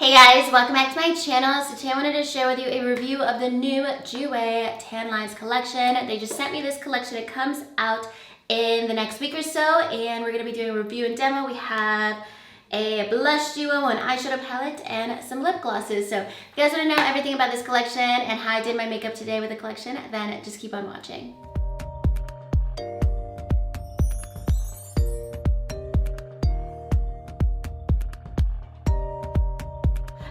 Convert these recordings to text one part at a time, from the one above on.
Hey guys, welcome back to my channel. So today I wanted to share with you a review of the new Jouer Tan Lines collection. They just sent me this collection. It comes out in the next week or so, and we're going to be doing a review and demo. We have a blush duo, an eyeshadow palette, and some lip glosses. So if you guys want to know everything about this collection and how I did my makeup today with the collection, then just keep on watching.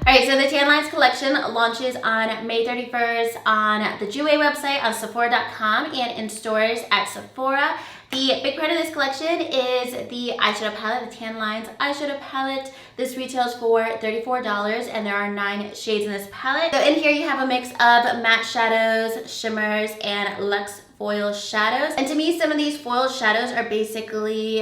Alright, so the Tan Lines collection launches on May 31st on the Jouer website, on Sephora.com, and in stores at Sephora. The big part of this collection is the eyeshadow palette, the Tan Lines eyeshadow palette. This retails for $34, and there are 9 shades in this palette. So in here you have a mix of matte shadows, shimmers, and luxe foil shadows. And to me, some of these foil shadows are basically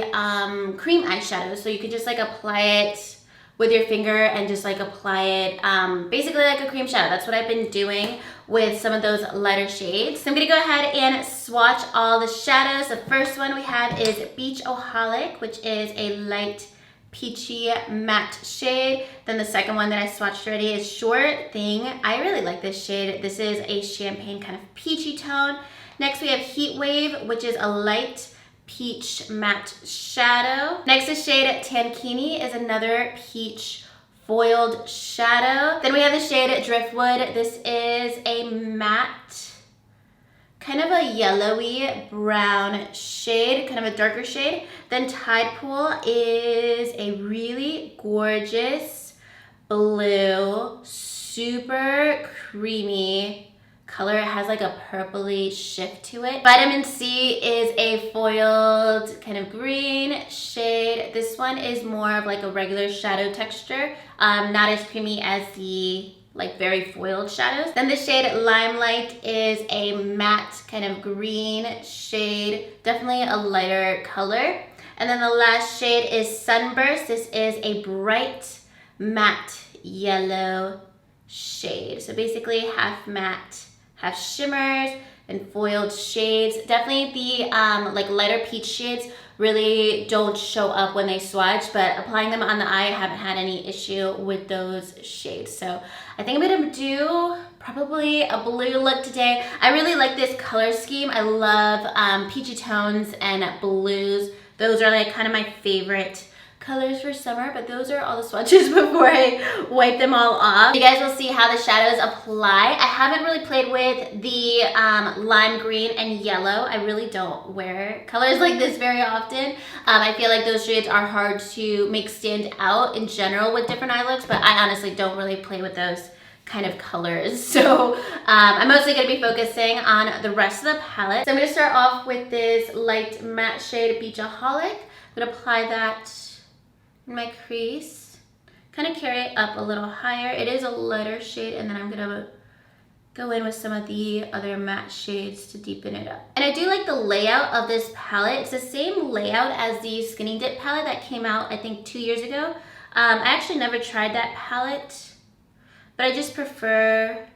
cream eyeshadows. So you could just like apply it with your finger and just like apply it basically like a cream shadow. That's what I've been doing with some of those lighter shades. So I'm gonna go ahead and swatch all the shadows. The first one we have is Beach-oholic, which is a light peachy matte shade. Then the second one that I swatched already is Sure Thing. I really like this shade. This is a champagne kind of peachy tone. Next we have Heat Wave, which is a light peach matte shadow. Next is shade Tankini, is another peach foiled shadow. Then we have the shade Driftwood. This is a matte, kind of a yellowy brown shade, kind of a darker shade. Then Tide Pool is a really gorgeous blue, super creamy color. It has like a purpley shift to it. Vitamin C is a foiled kind of green shade. This one is more of like a regular shadow texture, not as creamy as the like very foiled shadows. Then the shade Limelight is a matte kind of green shade, definitely a lighter color. And then the last shade is Sunburst. This is a bright matte yellow shade. So basically half matte, have shimmers and foiled shades. Definitely the like lighter peach shades really don't show up when they swatch, but applying them on the eye, I haven't had any issue with those shades. So I think I'm gonna do probably a blue look today. I really like this color scheme. I love peachy tones and blues. Those are like kind of my favorite colors for summer, but those are all the swatches before I wipe them all off. You guys will see how the shadows apply. I haven't really played with the lime green and yellow. I really don't wear colors like this very often. I feel like those shades are hard to make stand out in general with different eye looks, but I honestly don't really play with those kind of colors. So I'm mostly going to be focusing on the rest of the palette. So I'm going to start off with this light matte shade Beach-oholic. I'm going to apply that in my crease, kind of carry it up a little higher. It is a lighter shade, and then I'm gonna go in with some of the other matte shades to deepen it up. And I do like the layout of this palette. It's the same layout as the Skinny Dip palette that came out, I think, 2 years ago. I actually never tried that palette, but I just prefer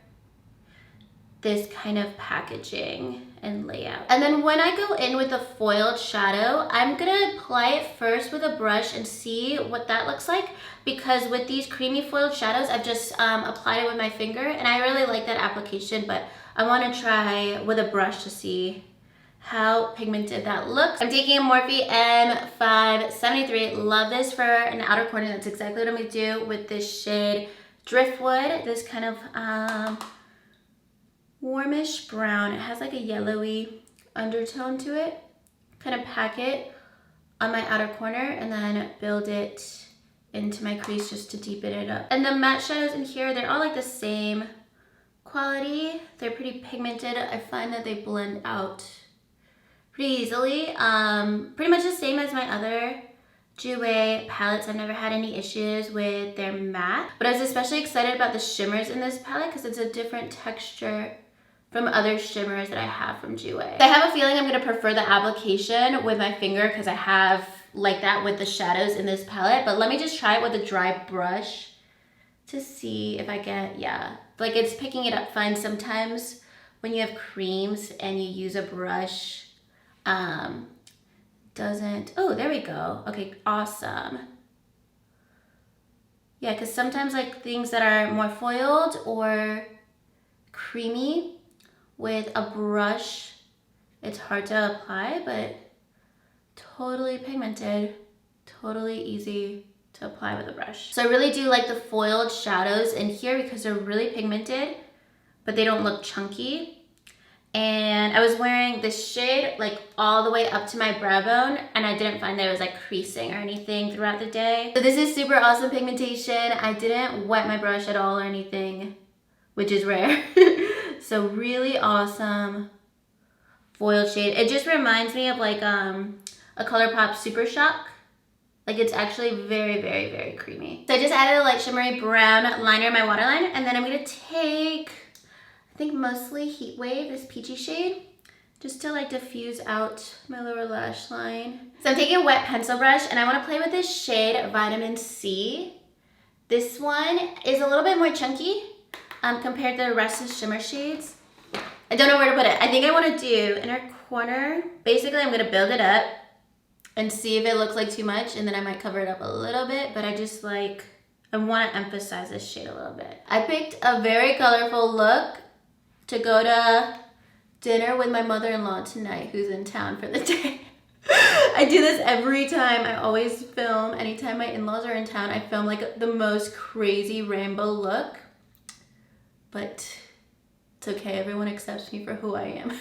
this kind of packaging and layout. And then when I go in with the foiled shadow, I'm gonna apply it first with a brush and see what that looks like, because with these creamy foiled shadows, I've just applied it with my finger, and I really like that application, but I wanna try with a brush to see how pigmented that looks. I'm taking a Morphe M573. Love this for an outer corner. That's exactly what I'm gonna do with this shade Driftwood. This kind of warmish brown. It has like a yellowy undertone to it. Kind of pack it on my outer corner and then build it into my crease just to deepen it up. And the matte shadows in here, they're all like the same quality. They're pretty pigmented. I find that they blend out pretty easily. Pretty much the same as my other Jouer palettes. I've never had any issues with their matte, but I was especially excited about the shimmers in this palette because it's a different texture from other shimmers that I have from Jouer. I have a feeling I'm gonna prefer the application with my finger because I have like that with the shadows in this palette, but let me just try it with a dry brush to see if I get, yeah, like it's picking it up fine. Sometimes when you have creams and you use a brush, doesn't, oh, there we go. Okay, awesome. Yeah, because sometimes like things that are more foiled or creamy with a brush, it's hard to apply, but totally pigmented, totally easy to apply with a brush. So I really do like the foiled shadows in here because they're really pigmented, but they don't look chunky. And I was wearing this shade like all the way up to my brow bone, and I didn't find that it was like creasing or anything throughout the day. So this is super awesome pigmentation. I didn't wet my brush at all or anything, which is rare. So really awesome foiled shade. It just reminds me of like a ColourPop Super Shock. Like it's actually very, very, very creamy. So I just added a light shimmery brown liner in my waterline, and then I'm gonna take, I think mostly Heat Wave, this peachy shade, just to like diffuse out my lower lash line. So I'm taking a wet pencil brush and I want to play with this shade Vitamin C. This one is a little bit more chunky compared to the rest of the shimmer shades. I don't know where to put it. I think I want to do inner corner. Basically, I'm going to build it up and see if it looks like too much, and then I might cover it up a little bit, but I just like, I want to emphasize this shade a little bit. I picked a very colorful look to go to dinner with my mother-in-law tonight, who's in town for the day. I do this every time. I always film, anytime my in-laws are in town, I film like the most crazy rainbow look. But it's okay, everyone accepts me for who I am.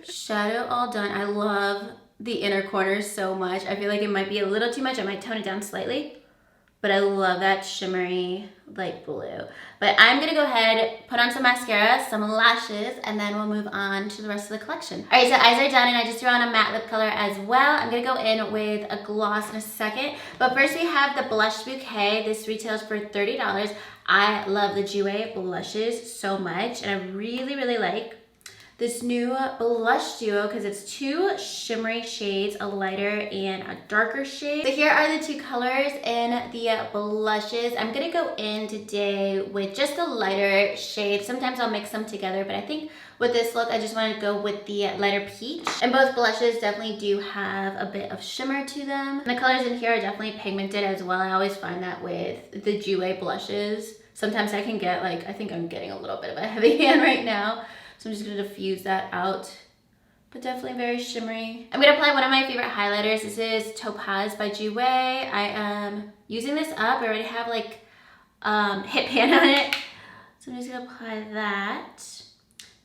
Shadow all done. I love the inner corners so much. I feel like it might be a little too much. I might tone it down slightly. But I love that shimmery light blue. But I'm gonna go ahead, put on some mascara, some lashes, and then we'll move on to the rest of the collection. All right, so eyes are done, and I just threw on a matte lip color as well. I'm gonna go in with a gloss in a second. But first we have the blush Bouquet. This retails for $30. I love the Jouer blushes so much, and I really, really like this new blush duo because it's two shimmery shades, a lighter and a darker shade. So here are the two colors in the blushes. I'm gonna go in today with just the lighter shade. Sometimes I'll mix them together, but I think with this look, I just wanted to go with the lighter peach. And both blushes definitely do have a bit of shimmer to them. And the colors in here are definitely pigmented as well. I always find that with the Jouer blushes. Sometimes I can get like, I think I'm getting a little bit of a heavy hand right now. So I'm just gonna diffuse that out, but definitely very shimmery. I'm gonna apply one of my favorite highlighters. This is Topaz by Jouer. I am using this up. I already have like hit pan on it. So I'm just gonna apply that.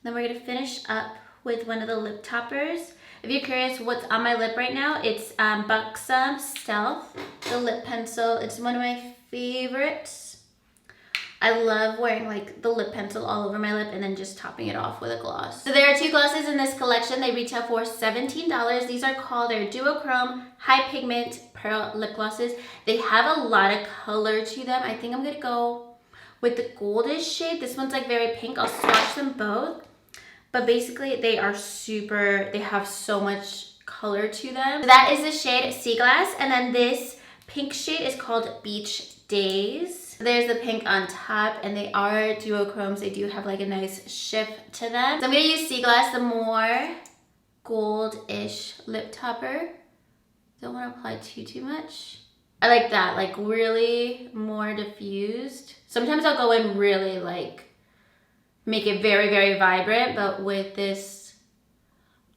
Then we're gonna finish up with one of the lip toppers. If you're curious what's on my lip right now, it's Buxom Stealth, the lip pencil. It's one of my favorites. I love wearing like the lip pencil all over my lip and then just topping it off with a gloss. So there are two glosses in this collection. They retail for $17. These are called their Duochrome High Pigment Pearl Lip Glosses. They have a lot of color to them. I think I'm gonna go with the goldish shade. This one's like very pink. I'll swatch them both. But basically they are super, they have so much color to them. So that is the shade Sea Glass, and then this pink shade is called Beach Days. There's the pink on top, and they are duochromes. They do have like a nice shift to them. So I'm gonna use Sea Glass, the more gold-ish lip topper. Don't want to apply too much. I like that, like really more diffused. Sometimes I'll go in really like, make it very, very vibrant, but with this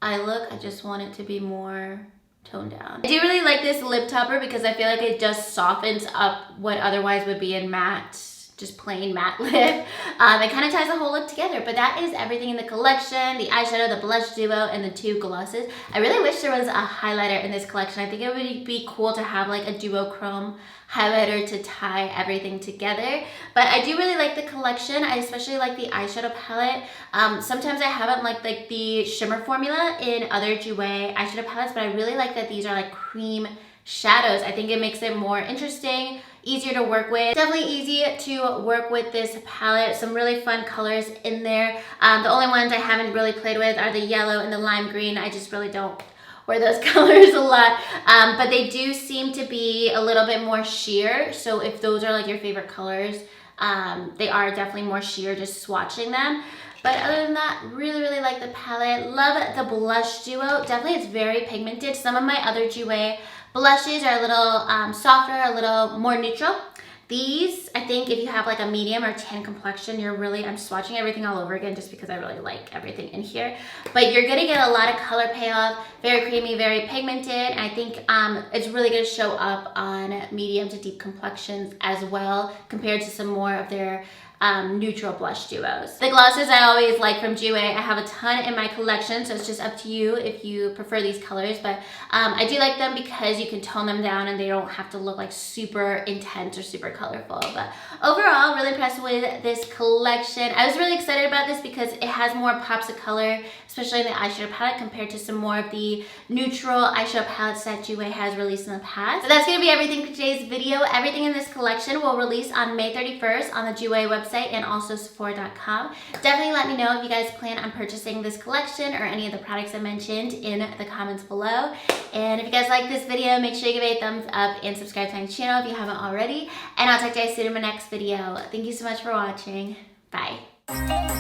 eye look, I just want it to be more toned down. I do really like this lip topper because I feel like it just softens up what otherwise would be in matte, just plain matte lip. It kind of ties the whole look together, but that is everything in the collection. The eyeshadow, the blush duo, and the two glosses. I really wish there was a highlighter in this collection. I think it would be cool to have like a duochrome highlighter to tie everything together. But I do really like the collection. I especially like the eyeshadow palette. Sometimes I haven't liked like the shimmer formula in other Jouer eyeshadow palettes, but I really like that these are like cream shadows. I think it makes it more interesting, easier to work with. Definitely easy to work with this palette. Some really fun colors in there. The only ones I haven't really played with are the yellow and the lime green. I just really don't wear those colors a lot, but they do seem to be a little bit more sheer. So if those are like your favorite colors, they are definitely more sheer just swatching them. But other than that, really, really like the palette. Love the blush duo. Definitely it's very pigmented. Some of my other Jouer blushes are a little softer, a little more neutral. These, I think if you have like a medium or tan complexion, I'm just watching everything all over again just because I really like everything in here. But you're gonna get a lot of color payoff, very creamy, very pigmented. And I think it's really gonna show up on medium to deep complexions as well, compared to some more of their neutral blush duos. The glosses I always like from Jouer. I have a ton in my collection, so it's just up to you if you prefer these colors, but I do like them because you can tone them down and they don't have to look like super intense or super colorful. But overall, really impressed with this collection. I was really excited about this because it has more pops of color, especially in the eyeshadow palette, compared to some more of the neutral eyeshadow palettes that Jouer has released in the past. So that's gonna be everything for today's video. Everything in this collection will release on May 31st on the Jouer website and also Sephora.com. Definitely let me know if you guys plan on purchasing this collection or any of the products I mentioned in the comments below. And if you guys like this video, make sure you give it a thumbs up and subscribe to my channel if you haven't already. And I'll talk to you guys soon in my next video. Thank you so much for watching. Bye.